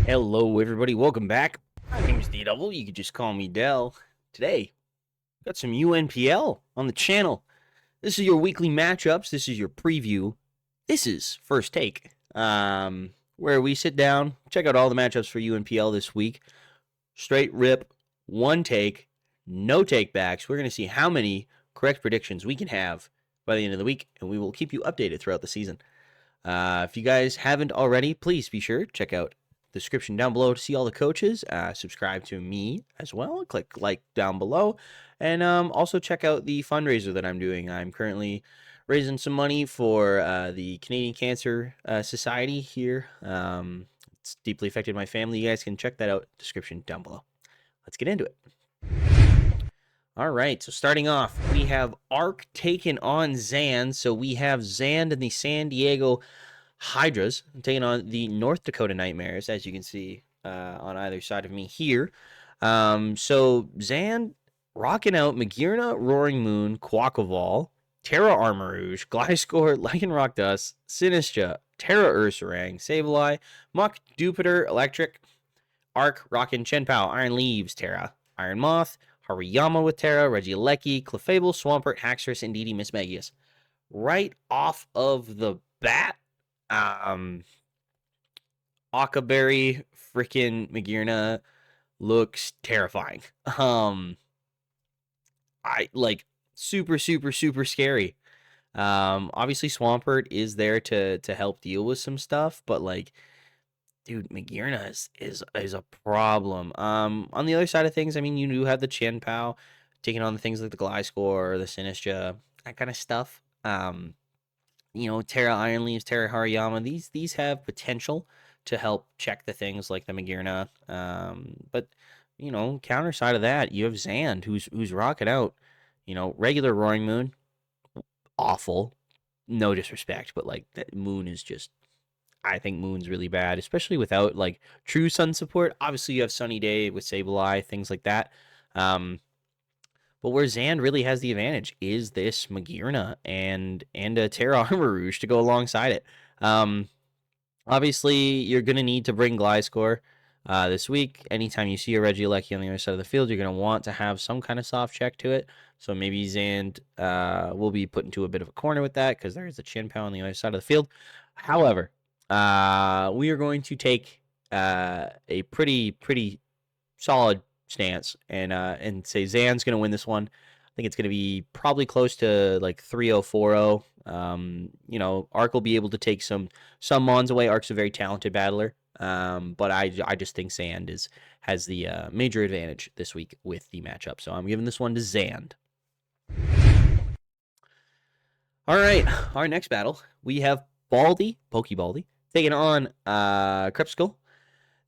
Hello, everybody. Welcome back. My name's D-Double. You could just call me Dell. Today, got some UNPL on the channel. This is your weekly matchups. This is your preview. This is First Take, where we sit down, check out all the matchups for UNPL this week. Straight rip, one take, no take backs. We're going to see how many correct predictions we can have by the end of the week, and we will keep you updated throughout the season. If you guys haven't already, please be sure to check out the description down below to see all the coaches. Subscribe to me as well. Click like down below. And also check out the fundraiser that I'm doing. I'm currently raising some money for the Canadian Cancer Society here. It's deeply affected my family. You guys can check that out. Description down below. Let's get into it. All right, so starting off, we have Arc taking on Zand. So we have Zand and the San Diego Hydras taking on the North Dakota Nightmares, as you can see on either side of me here. So Zand rocking out Magirna, Roaring Moon, Quaquaval, Terra Armor Rouge, Gliscor, Lycanroc Dust, Sinistra, Terra Ursaring, Sableye, Muck, Jupiter, Electric, Arc, Rockin', Chenpao, Iron Leaves, Terra, Iron Moth, Hariyama with Terra, Regieleki, Clefable, Swampert, Haxorus, and Indeedee, Mismagius. Right off of the bat, Akaberry freaking Magirna looks terrifying. I like super scary. Obviously Swampert is there to help deal with some stuff, but like, dude, Magirna is a problem. On the other side of things, I mean, you do have the Chenpao taking on the things like the Gliscor, the Sinistra, that kind of stuff. Terra Iron Leaves, Terra Hariyama, these have potential to help check the things like the Magirna. But counter side of that, you have Zand who's rocking out. Regular Roaring Moon, awful. No disrespect, but like that Moon is just. I think Moon's really bad, especially without like true Sun support. Obviously, you have Sunny Day with Sableye, things like that. But where Zand really has the advantage is this Magirna and a Terra Armor Rouge to go alongside it. Obviously, you're going to need to bring Gliscor this week. Anytime you see a Regieleki on the other side of the field, you're going to want to have some kind of soft check to it. So maybe Zand will be put into a bit of a corner with that because there is a Chenpao on the other side of the field. However, we are going to take a pretty solid stance and say Zand's going to win this one. I think it's going to be probably close to like 3-0, 4-0. Arc will be able to take some mons away. Arc's a very talented battler, but I just think Zand has the major advantage this week with the matchup. So I'm giving this one to Zand. All right, our next battle, we have Pokebaldi, taking on Crepskull,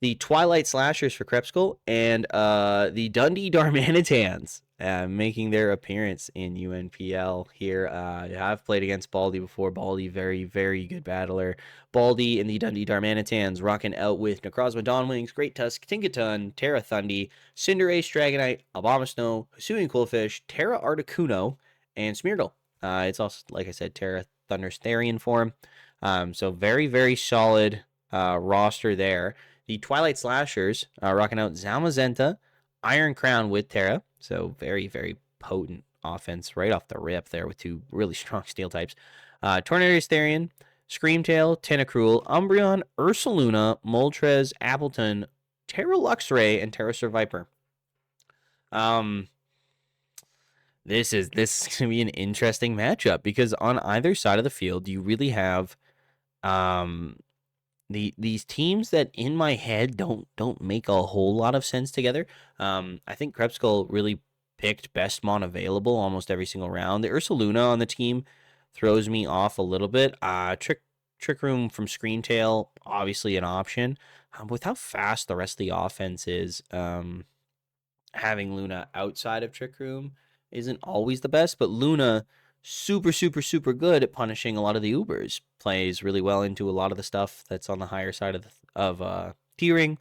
the Twilight Slashers for Crepskull, and the Dundee Darmanitans making their appearance in UNPL here. I've played against Baldi before. Baldi, very, very good battler. Baldi and the Dundee Darmanitans rocking out with Necrozma Dawnwings, Great Tusk, Tinkaton, Terra Thundi, Cinderace, Dragonite, Abomasnow, Hisuian Quillfish, Terra Articuno, and Smeargle. It's also, like I said, Terra Thunder Therian form. So very, very solid roster there. The Twilight Slashers rocking out Zamazenta, Iron Crown with Terra. So very, very potent offense right off the rip there with two really strong steel types. Tornadus Therian, Screamtail, Tentacruel, Umbreon, Ursaluna, Moltres, Appleton, Terra Luxray, and Terra Viper. This is going to be an interesting matchup because on either side of the field, you really have these teams that in my head don't make a whole lot of sense together. I think Crepskull really picked best mon available almost every single round. The Ursaluna on the team throws me off a little bit. Trick Room from Screamtail, obviously an option. With how fast the rest of the offense is, having Luna outside of Trick Room isn't always the best, but Luna super good at punishing a lot of the Ubers. Plays really well into a lot of the stuff that's on the higher side of tiering.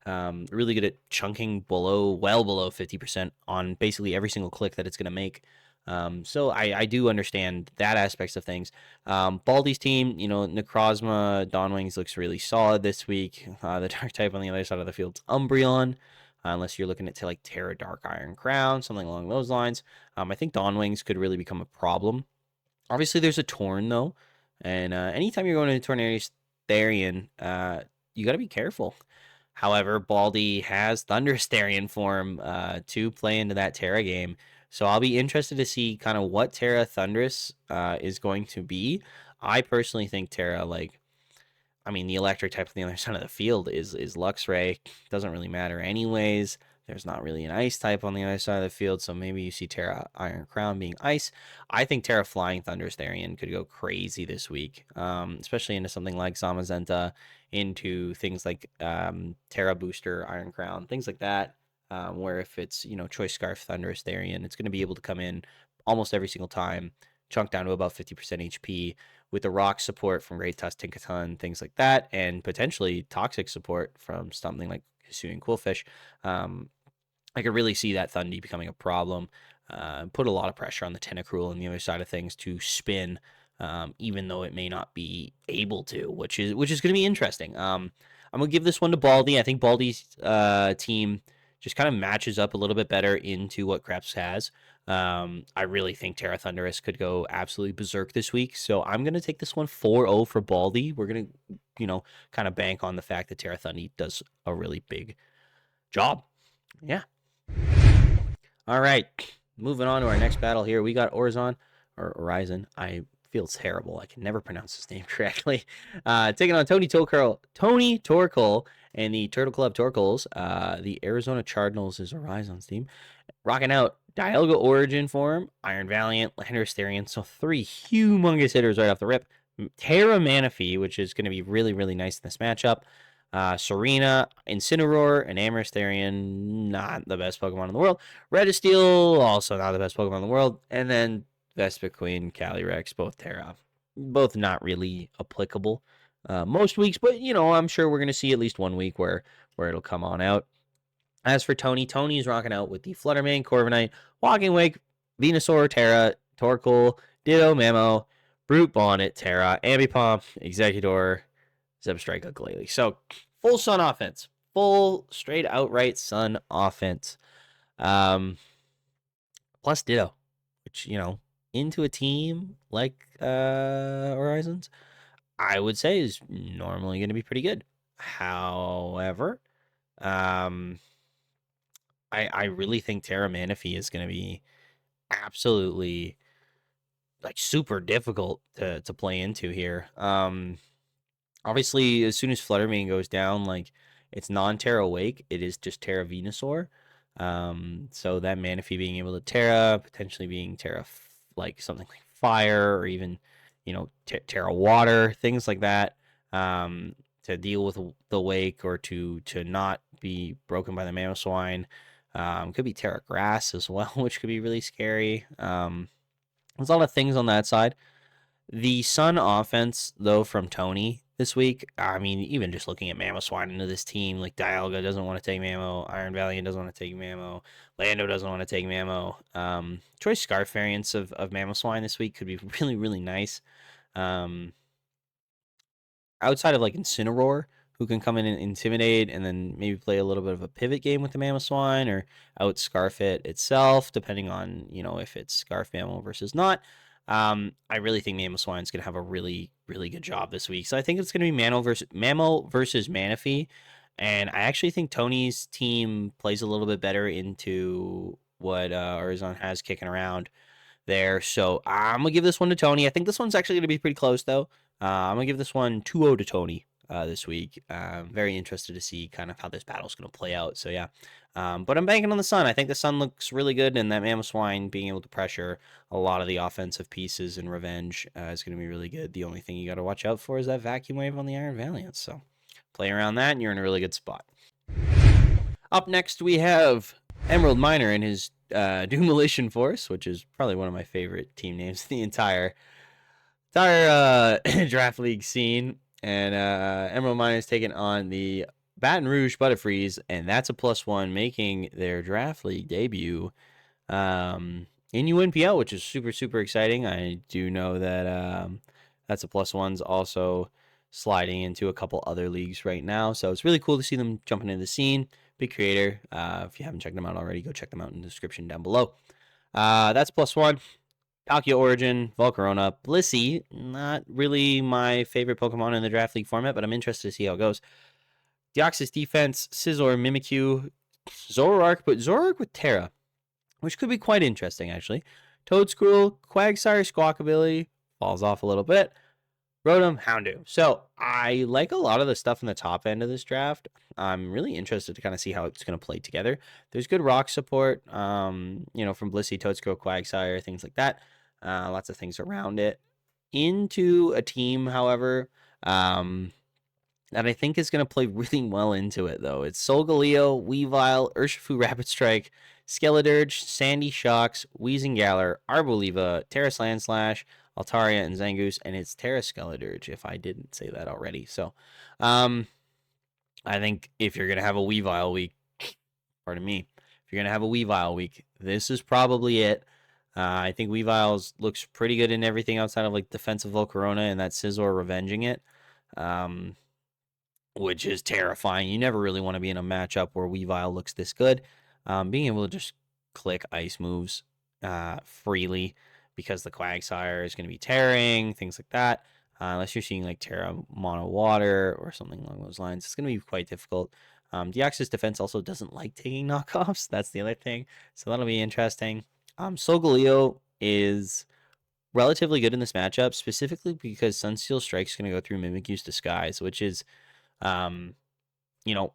Really good at chunking well below 50% on basically every single click that it's going to make. So I do understand that aspects of things. Baldy's team, Necrozma Dawnwings looks really solid this week. The dark type on the other side of the field's Umbreon, unless you're looking at like Terra Dark Iron Crown, something along those lines. I think Dawnwings could really become a problem. Obviously, there's a Torn though, and anytime you're going into Tornarius Therian, you got to be careful. However, Baldy has Thunderous Therian form to play into that Terra game, so I'll be interested to see kind of what Terra Thunderous is going to be. I personally think Terra, the electric type on the other side of the field is Luxray. Doesn't really matter anyways. There's not really an ice type on the other side of the field, so maybe you see Terra Iron Crown being ice. I think Terra Flying Thunderous Therian could go crazy this week, especially into something like Zamazenta, into things like Terra Booster Iron Crown, things like that. Where if it's Choice Scarf Thunderous Therian, it's going to be able to come in almost every single time, chunk down to about 50% HP with the rock support from Great Tusk, Tinkaton, things like that, and potentially toxic support from something like Hisuian Quillfish. I could really see that Thundy becoming a problem. Put a lot of pressure on the Tentacruel on the other side of things to spin, even though it may not be able to, which is going to be interesting. I'm gonna give this one to Baldy. I think Baldy's team just kind of matches up a little bit better into what Krebs has. I really think Terra Thunderous could go absolutely berserk this week. So I'm going to take this one 4-0 for Baldy. We're going to, kind of bank on the fact that Terra Thundy does a really big job. Yeah. All right. Moving on to our next battle here. We got Orzon or Horizon. I feel terrible. I can never pronounce his name correctly. Taking on Tony Torkoal and the Turtle Club Torkoals. The Arizona Cardinals is Horizon's team. Rocking out Dialga Origin form, Iron Valiant, Landorus Therian. So 3 humongous hitters right off the rip. Terra Manaphy, which is going to be really, really nice in this matchup. Serena, Incineroar, and Amorous Therian, not the best Pokemon in the world. Registeel, also not the best Pokemon in the world. And then Vespiquen, Calyrex, both Terra. Both not really applicable most weeks, but, I'm sure we're going to see at least one week where it'll come on out. As for Tony, Tony's rocking out with the Fluttermane, Corviknight, Walking Wake, Venusaur, Terra, Torkoal, Ditto, Mamo, Brute Bonnet, Terra, Ambipom, Executor, Zebstrike, Ukulele. So full Sun offense. Full straight outright Sun offense. Plus Ditto, which, into a team like Horizons, I would say is normally going to be pretty good. However, I really think Terra Manaphy is going to be absolutely super difficult to play into here. Obviously, as soon as Fluttermane goes down, it's non-Terra Wake, it is just Terra Venusaur. So that Manaphy being able to Terra, potentially being Terra something like Fire, or even Terra Water, things like that. To deal with the Wake, or to not be broken by the Mamoswine. Could be Terra Grass as well, which could be really scary. There's a lot of things on that side. The Sun offense, though, from Tony this week, even just looking at Mamoswine into this team, like Dialga doesn't want to take Mamo, Iron Valiant doesn't want to take Mamo, Lando doesn't want to take Mamo. Choice Scarf variants of Mamoswine this week could be really, really nice. Outside of Incineroar, who can come in and intimidate, and then maybe play a little bit of a pivot game with the Mamoswine, or out Scarf it itself, depending on if it's Scarf Mamo versus not. I really think Mamoswine's going to have a really, really good job this week. So I think it's going to be Mamo versus Manaphy, and I actually think Tony's team plays a little bit better into what Horizon has kicking around there. So I'm going to give this one to Tony. I think this one's actually going to be pretty close, though. I'm going to give this one 2-0 to Tony this week. Very interested to see kind of how this battle's going to play out. So, yeah. But I'm banking on the Sun. I think the Sun looks really good, and that Mamoswine being able to pressure a lot of the offensive pieces and revenge is going to be really good. The only thing you got to watch out for is that Vacuum Wave on the Iron Valiant. So, play around that, and you're in a really good spot. Up next, we have Emerald Miner and his Demolition Force, which is probably one of my favorite team names in the entire draft league scene. And Emerald Miner is taking on the Baton Rouge Butterfrees, and that's a +1, making their draft league debut. in UNPL, which is super, super exciting. I do know that that's a +1's also sliding into a couple other leagues right now. So it's really cool to see them jumping into the scene. Big creator. If you haven't checked them out already, go check them out in the description down below. That's +1. Palkia Origin, Volcarona, Blissey. Not really my favorite Pokemon in the Draft League format, but I'm interested to see how it goes. Deoxys Defense, Scizor, Mimikyu, Zoroark, but Zoroark with Terra, which could be quite interesting, actually. Toedscool, Quagsire, Squawkabilly, falls off a little bit. Rotom, Houndoom. So I like a lot of the stuff in the top end of this draft. I'm really interested to kind of see how it's going to play together. There's good rock support, from Blissey, Toedscool, Quagsire, things like that. Lots of things around it. Into a team, however, that I think is going to play really well into it, though. It's Solgaleo, Weavile, Urshifu Rapid Strike, Skeledirge, Sandy Shocks, Weezingale, Arboliva, Terra Sandslash, Altaria, and Zangoose, and it's Terra Skeledirge, if I didn't say that already. So, I think if you're going to have a Weavile week, pardon me, if you're going to have a Weavile week, this is probably it. I think Weavile looks pretty good in everything outside of like defensive Volcarona and that Scizor revenging it. Which is terrifying. You never really want to be in a matchup where Weavile looks this good. Being able to just click ice moves freely because the Quagsire is going to be tearing, things like that. Unless you're seeing like Terra Mono Water or something along those lines, it's going to be quite difficult. Deoxys Defense also doesn't like taking knockoffs. That's the other thing. So that'll be interesting. Solgaleo is relatively good in this matchup, specifically because Sunsteel Strike's going to go through Mimikyu's Disguise, which is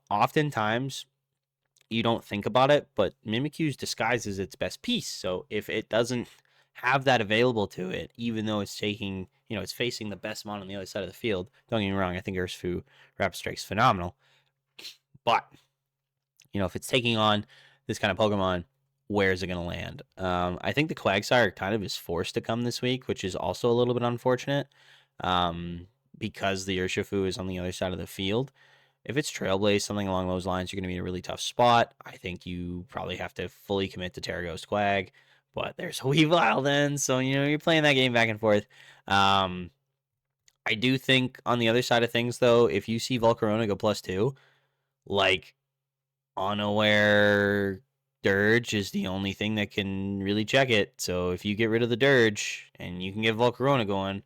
oftentimes you don't think about it, but Mimikyu's Disguise is its best piece. So if it doesn't have that available to it, even though it's taking, it's facing the best mon on the other side of the field, don't get me wrong, I think Urshifu Rapid Strike's phenomenal. But, if it's taking on this kind of Pokemon, where is it going to land? I think the Quagsire kind of is forced to come this week, which is also a little bit unfortunate because the Urshifu is on the other side of the field. If it's Trailblaze, something along those lines, you're going to be in a really tough spot. I think you probably have to fully commit to Terra Ghost Quag, but there's a Weavile then, so, you're playing that game back and forth. I do think on the other side of things, though, if you see Volcarona go +2, like, Unaware Dirge is the only thing that can really check it. So if you get rid of the Dirge and you can get Volcarona going,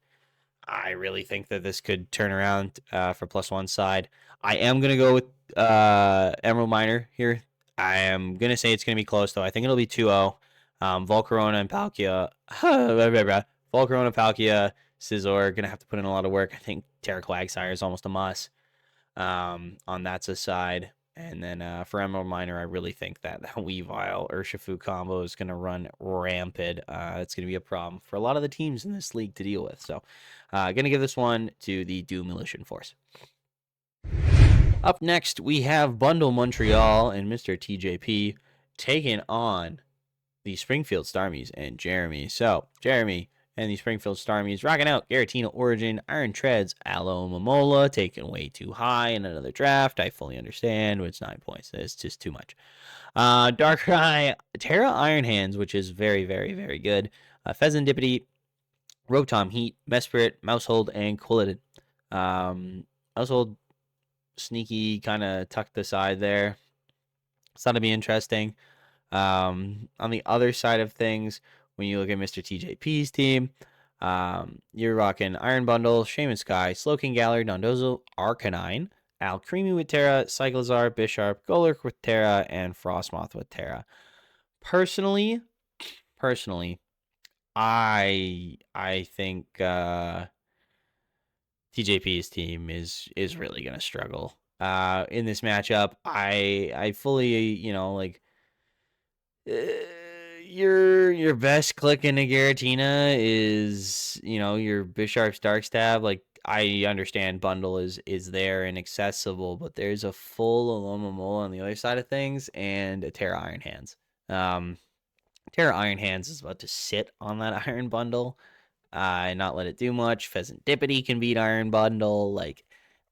I really think that this could turn around for +1 side. I am going to go with Emerald Miner here. I am going to say it's going to be close, though. I think it'll be 2-0. Volcarona and Palkia. Volcarona, Palkia, Scizor going to have to put in a lot of work. I think Terra Quagsire is almost a must on that side. And then for Emerald Miner, I really think that Weavile Urshifu combo is going to run rampant. It's going to be a problem for a lot of the teams in this league to deal with. So going to give this one to the Doom Militia Force. Up next, we have Bundle Montreal and Mr. TJP taking on the Springfield Starmies and Jeremy. So Jeremy and the Springfield Starmies rocking out Giratina Origin, Iron Treads, Aloe Momola, taken way too high in another draft. I fully understand. It's 9 points. It's just too much. Darkrai, Terra Iron Hands, which is very, very, very good. Pheasantipity, Rotom Heat, Mesprit, Mousehold, and Quilladin. Mousehold, sneaky, kind of tucked aside there. It's going to be interesting. On the other side of things, when you look at Mr. TJP's team, you're rocking Iron Bundle, Shaman Sky, Slowking Gallery, Dondozo, Arcanine, Alcremie with Terra, Cyclizar, Bisharp, Golurk with Terra, and Frostmoth with Terra. Personally, I think TJP's team is really gonna struggle in this matchup. I fully, your best click into Giratina is, your Bisharp's Dark Stab. Like, I understand Bundle is there and accessible, but there's a full Alomomola on the other side of things and a Terra Iron Hands. Terra Iron Hands is about to sit on that Iron Bundle and not let it do much. Pheasantipity can beat Iron Bundle. Like,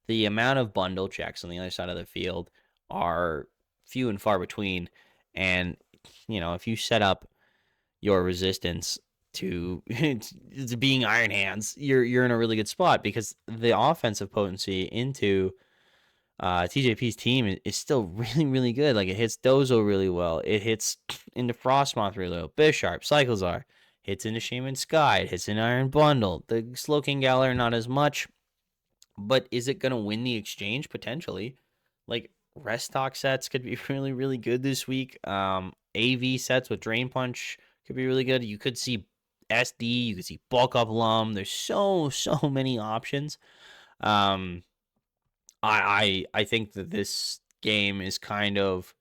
the amount of bundle checks on the other side of the field are few and far between. And, if you set up your resistance to to being Iron Hands, you're in a really good spot because the offensive potency into TJP's team is still really, really good. Like, it hits Dozo really well. It hits into Frostmoth really well. Bisharp, Cyclezar, hits into Shaman Sky. It hits into Iron Bundle. The Slowking Galar, not as much. But is it going to win the exchange? Potentially. Like, Restock sets could be really, really good this week. AV sets with Drain Punch could be really good. You could see SD. You could see Bulk Up Lum. There's so many options. I think that this game is kind of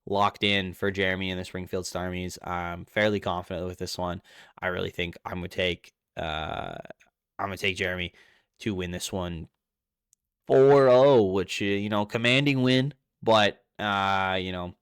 locked in for Jeremy and the Springfield Starmies. I'm fairly confident with this one. I really think I'm gonna take Jeremy to win this one 4-0, which commanding win, but one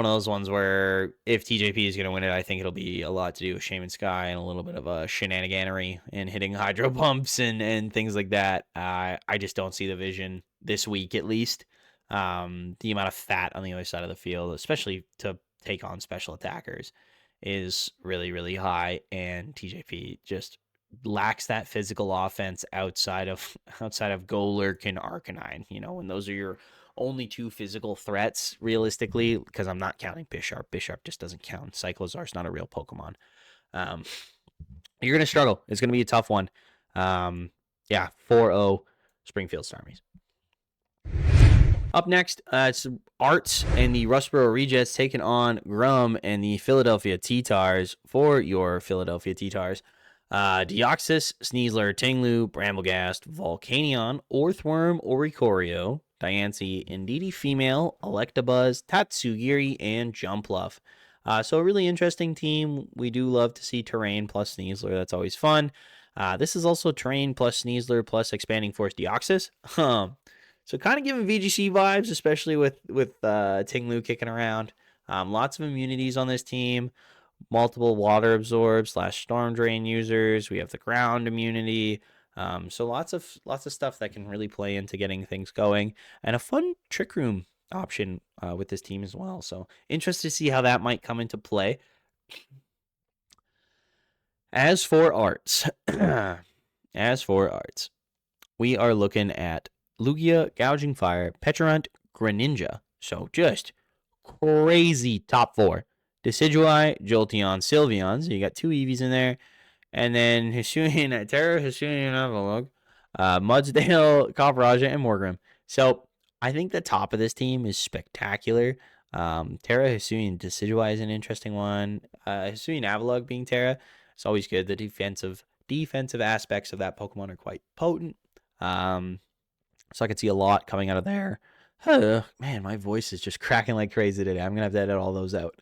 of those ones where if TJP is going to win it, I think it'll be a lot to do with Shaman Sky and a little bit of a shenaniganery and hitting hydro pumps and things like that. I just don't see the vision this week, at least. The amount of fat on the other side of the field, especially to take on special attackers, is really, really high, and TJP just lacks that physical offense outside of Golurk and Arcanine. And those are your only two physical threats realistically, because I'm not counting Bisharp. Bisharp just doesn't count. Cyclozar's not a real Pokemon. You're gonna struggle. It's gonna be a tough one. 4-0 Springfield Starmies. Up next, it's Arts and the Rustboro Rejets taking on Grum and the Philadelphia T-Tars for your Philadelphia T-Tars. Deoxys, Sneasler, Tinglu, Bramblegast, Volcanion, Orthworm, Oricorio, Diancie, Indeedee Female, Electabuzz, Tatsugiri, and Jumpluff. So a really interesting team. We do love to see Terrain plus Sneasler. That's always fun. This is also Terrain plus Sneasler plus Expanding Force Deoxys. So kind of giving VGC vibes, especially with Tinglu kicking around. Lots of immunities on this team. Multiple water absorb / storm drain users. We have the ground immunity. So lots of stuff that can really play into getting things going, and a fun Trick Room option with this team as well. So interested to see how that might come into play. As for arts, we are looking at Lugia, Gouging Fire, Pecharunt, Greninja. So just crazy top four. Decidueye, Jolteon, Sylveon. So you got two Eevees in there. And then Hisuian, Terra, Hisuian, Avalugg, Mudsdale, Copperajah, and Morgrem. So I think the top of this team is spectacular. Terra, Hisuian, Decidueye is an interesting one. Hisuian, Avalugg being Terra, it's always good. The defensive aspects of that Pokemon are quite potent. So I could see a lot coming out of there. Man, my voice is just cracking like crazy today. I'm going to have to edit all those out.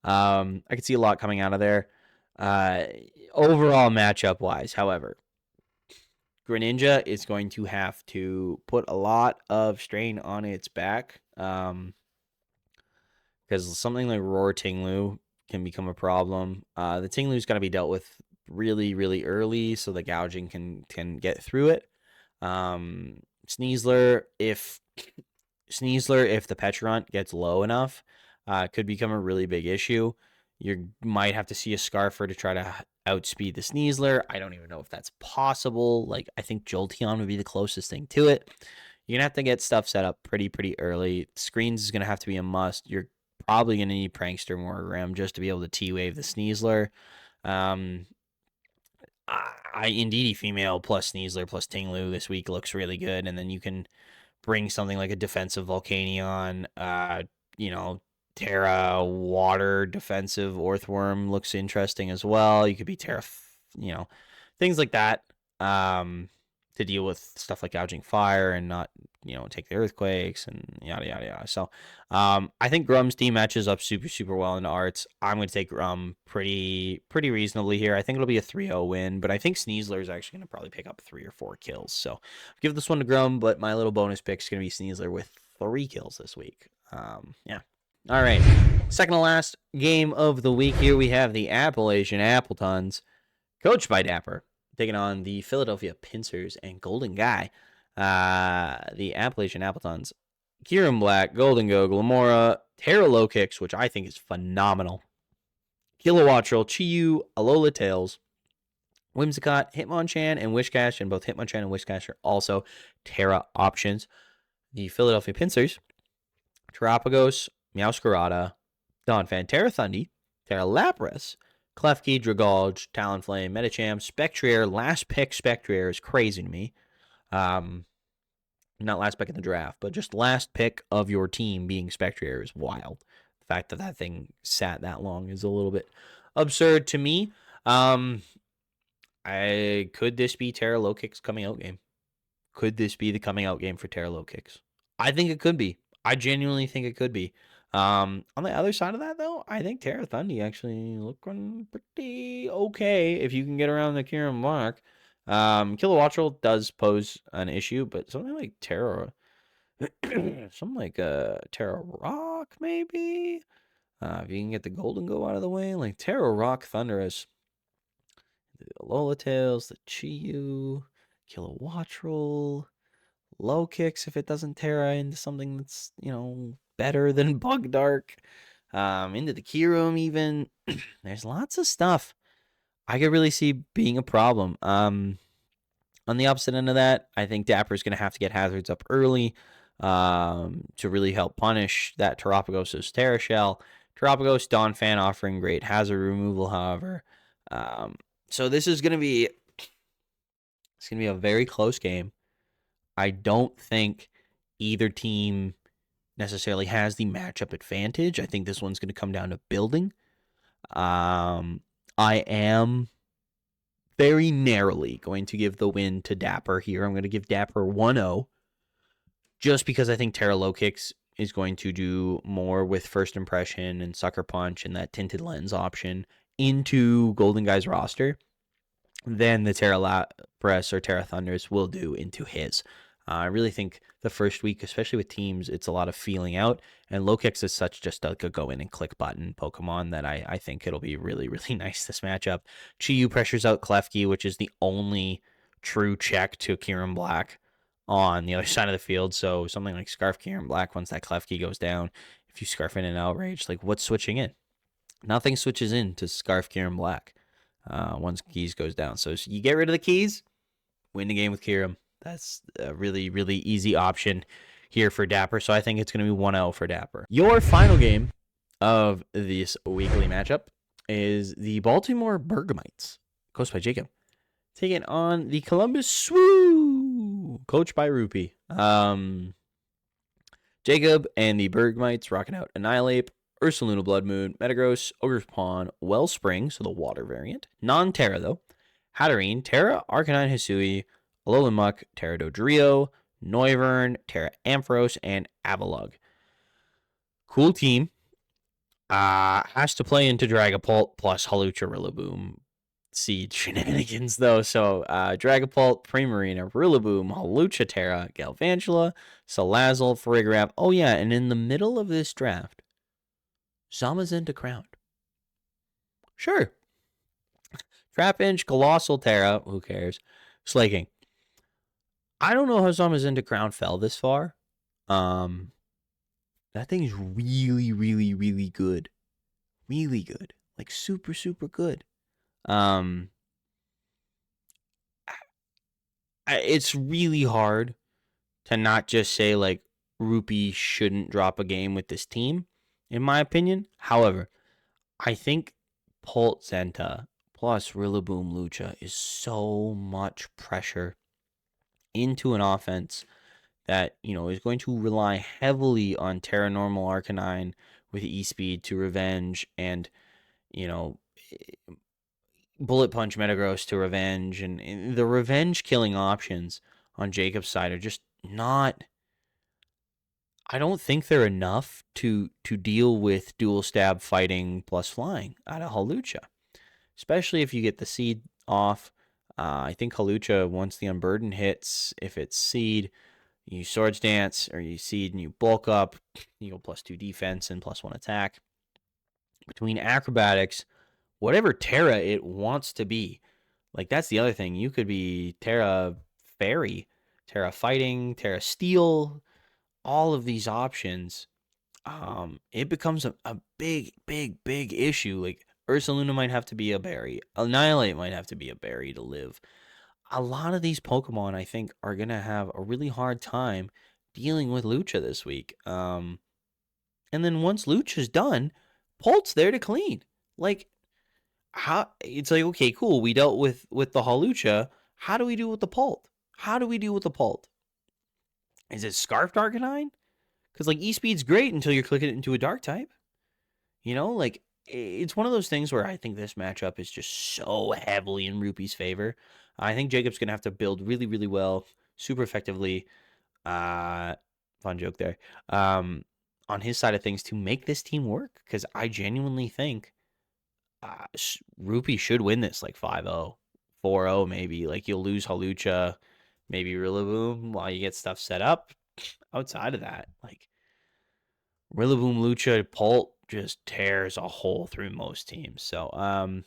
I could see a lot coming out of there. Overall matchup-wise, however, Greninja is going to have to put a lot of strain on its back. Because something like Roar Tinglu can become a problem. The Tinglu's got to be dealt with really, really early so the gouging can get through it. Sneasler, if the Pecharunt gets low enough, could become a really big issue. You might have to see a Scarfer to try to outspeed the Sneasler. I don't even know if that's possible. Like, I think Jolteon would be the closest thing to it. You're going to have to get stuff set up pretty early. Screens is going to have to be a must. You're probably going to need Prankster Morgrem just to be able to T-Wave the Sneasler. Indeedee Female plus Sneasler plus Tinglu this week looks really good. And then you can bring something like a defensive Volcanion, Terra water defensive Orthworm looks interesting as well. You could be Terra, things like that to deal with stuff like Gouging Fire and not, take the earthquakes and yada, yada, yada. So I think Grum's team matches up super well into arts. I'm going to take Grum pretty reasonably here. I think it'll be a 3-0 win, but I think Sneasler is actually going to probably pick up 3 or 4 kills. So I'll give this one to Grum, but my little bonus pick is going to be Sneasler with 3 kills this week. All right, second to last game of the week here, we have the Appalachian Appletons, coached by Dapper, taking on the Philadelphia Pincers and Golden Guy. The Appalachian Appletons, Kieran Black, Golden Go, Glamora, Terra Low Kicks, which I think is phenomenal. Kilowattrel, Chiyu, Alola Tails, Whimsicott, Hitmonchan, and Wishcash, and both Hitmonchan and Wishcash are also Terra options. The Philadelphia Pincers, Terrapagos, Meowscarada, Donphan, Terra Thunder, Terra Lapras, Klefki, Dragolge, Talonflame, Medicham, Spectrier. Last pick Spectrier is crazy to me. Not last pick in the draft, but just last pick of your team being Spectrier is wild. The fact that that thing sat that long is a little bit absurd to me. Could this be Terra Low Kick's coming out game? Could this be the coming out game for Terra Low Kicks? I think it could be. I genuinely think it could be. On the other side of that, though, I think Terra Thunder actually looking pretty okay if you can get around the Kieran Black. Kilowattrel does pose an issue, but something like Terra, something like Terra Rock maybe. If you can get the Golden Go out of the way, like Terra Rock Thunderous, the Alola Tails, the Chiyu, Kilowattrel. Low kicks if it doesn't Terra into something that's, better than Bug Dark. Into the Key Room even. There's lots of stuff I could really see being a problem. On the opposite end of that, I think Dapper's going to have to get hazards up early to really help punish that Terrapagos' Terra Shell. Terrapagos, Donphan offering great hazard removal, however. So this is going to be a very close game. I don't think either team necessarily has the matchup advantage. I think this one's going to come down to building. I am very narrowly going to give the win to Dapper here. I'm going to give Dapper 1-0 just because I think Terra Low Kicks is going to do more with First Impression and Sucker Punch and that Tinted Lens option into Golden Guy's roster than the Terra Lapras or Terra Thunders will do into his. I really think the first week, especially with teams, it's a lot of feeling out. And Low Kicks is such just like a go in and click button Pokemon that I think it'll be really, really nice this matchup. Chiyu pressures out Klefki, which is the only true check to Kieran Black on the other side of the field. So something like Scarf Kieran Black, once that Klefki goes down, if you Scarf in an Outrage, like what's switching in? Nothing switches in to Scarf Kieran Black once Keys goes down. So you get rid of the Keys, win the game with Kieran. That's a really, really easy option here for Dapper. So I think it's going to be 1-0 for Dapper. Your final game of this weekly matchup is the Baltimore Bergamites, coached by Jacob, taking on the Columbus Swoo, coached by Rupee. Jacob and the Bergamites rocking out Annihilate, Ursaluna Blood Moon, Metagross, Ogre's Pawn, Wellspring, so the water variant, non-Terra though, Hatterene, Terra, Arcanine Hisui, Alolan Muck, Terra Dodrio, Noivern, Terra Ampharos, and Avalugg. Cool team. Has to play into Dragapult plus Hawlucha Rillaboom seed shenanigans, though. So, Dragapult, Primarina, Rillaboom, Hawlucha Terra, Galvantula, Salazzle, Farigiraf. Oh, yeah, and in the middle of this draft, Zamazenta Crowned. Sure. Trapinch, Colossal Terra, who cares? Slaking. I don't know how Zamazenta Crown fell this far. That thing's really, really, really good. Really good. Like super, super good. It's really hard to not just say like Rupee shouldn't drop a game with this team, in my opinion. However, I think Pult Zenta plus Rillaboom Lucha is so much pressure into an offense that, is going to rely heavily on Terra Normal Arcanine with E-Speed to revenge and, Bullet Punch Metagross to revenge. And the revenge killing options on Jacob's side are just not... I don't think they're enough to deal with dual stab fighting plus flying out of Hawlucha. Especially if you get the seed off. I think Hawlucha, once the Unburden hits, if it's seed, you Swords Dance, or you seed and you bulk up, you go +2 defense and +1 attack. Between acrobatics, whatever Terra it wants to be. Like, that's the other thing. You could be Terra Fairy, Terra Fighting, Terra Steel, all of these options. It becomes a big, big, big issue. Like, Ursaluna might have to be a berry. Annihilate might have to be a berry to live. A lot of these Pokemon, I think, are going to have a really hard time dealing with Lucha this week. And then once Lucha's done, Polt's there to clean. Like, how it's like, okay, cool, we dealt with the Hawlucha. How do we do with the Polt? How do we do with the Polt? Is it Scarf Arcanine? Because like E-Speed's great until you're clicking it into a Dark type. You know, like it's one of those things where I think this matchup is just so heavily in Rupee's favor. I think Jacob's gonna have to build really, really well, super effectively. Fun joke there. On his side of things to make this team work, because I genuinely think Rupee should win this like 5-0, 4-0 maybe. Like you'll lose Hawlucha, maybe Rillaboom while you get stuff set up. Outside of that, like Rillaboom, Lucha, Polt just tears a hole through most teams. So, and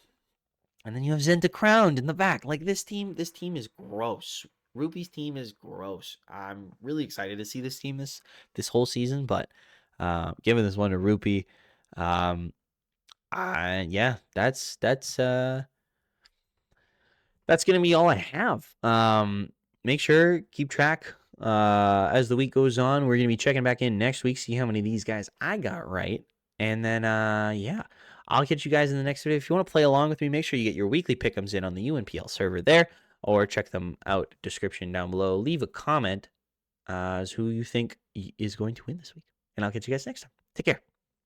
then you have Zenta Crowned in the back. Like this team is gross. Rupee's team is gross. I'm really excited to see this team this whole season, but giving this one to Rupee, yeah, that's gonna be all I have. Make sure keep track as the week goes on. We're gonna be checking back in next week, see how many of these guys I got right, and then yeah, I'll catch you guys in the next video. If you want to play along with me, make sure you get your weekly pick'ems in on the UNPL server there, or check them out. Description down below. Leave a comment as who you think is going to win this week, and I'll catch you guys next time. Take care.